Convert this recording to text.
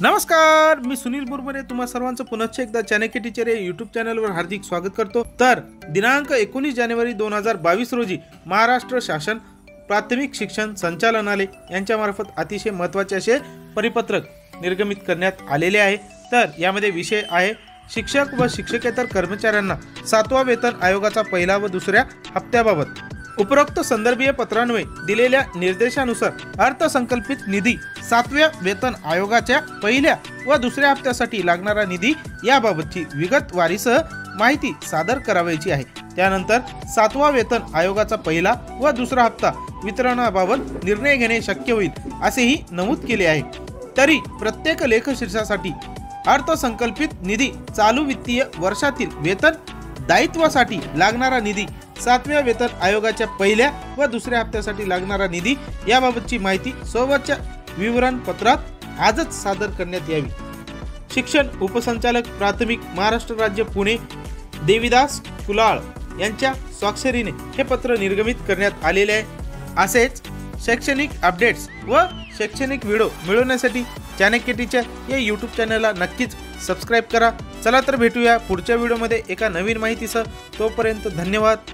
नमस्कार, मी सुनील बुरबरे तुम्हा सर्वांचं पुन्हा एकदा चाणक्य टीचर या यूट्यूब चॅनलवर हार्दिक स्वागत करतो। तर दिनांक 19 जानेवारी 2022 रोजी महाराष्ट्र शासन प्राथमिक शिक्षण संचालनालय यांच्यामार्फत अतिशय महत्त्वाचे असे परिपत्रक निर्गमित करण्यात आलेले आहे। तर यामध्ये विषय आहे शिक्षक व शिक्षकेतर कर्मचाऱ्यांना 7वा वेतन आयोगाचा पहिला व दुसऱ्या हप्त्याबाबत। उपरोक्त संदर्भीय पत्रान्वये दिलेल्या निर्देशानुसार अर्थसंकल्पित निधी 7व्या वेतन आयोगाच्या पहिल्या व दुसऱ्या हप्त्यासाठी लागणारा निधी याबाबतची विगतवारीसह माहिती सादर करावयाची आहे। त्यानंतर 7वा वेतन आयोगाचा पहिला व दुसरा हप्ता वितरणाबाबत निर्णय घेणे शक्य होईल असेही नमूद केले आहे। तरी प्रत्येक लेखशीर्षासाठी अर्थसंकल्पित निधी चालू वित्तीय वर्षातील वेतन दायित्वासाठी लागणारा निधी 7व्या वेतन आयोगाच्या पहिल्या व दुसऱ्या हप्त्यासाठी लागणारा निधी याबाबतची माहिती सोबतच्या विवरण पत्रात आजच सादर करण्यात यावी। शिक्षण उपसंचालक प्राथमिक महाराष्ट्र राज्य पुणे देविदास कुलाळ यांच्या स्वाक्षरीने हे पत्र निर्गमित करण्यात आलेले आहे। असेच शैक्षणिक अपडेट्स व शैक्षणिक व्हिडिओ मिळवण्यासाठी चाणक्य टीचर या यूट्यूब चॅनलला नक्कीच सबस्क्राइब करा। चला तर भेटूया पुढच्या व्हिडिओमध्ये एका नवीन माहितीसह। तोपर्यंत धन्यवाद।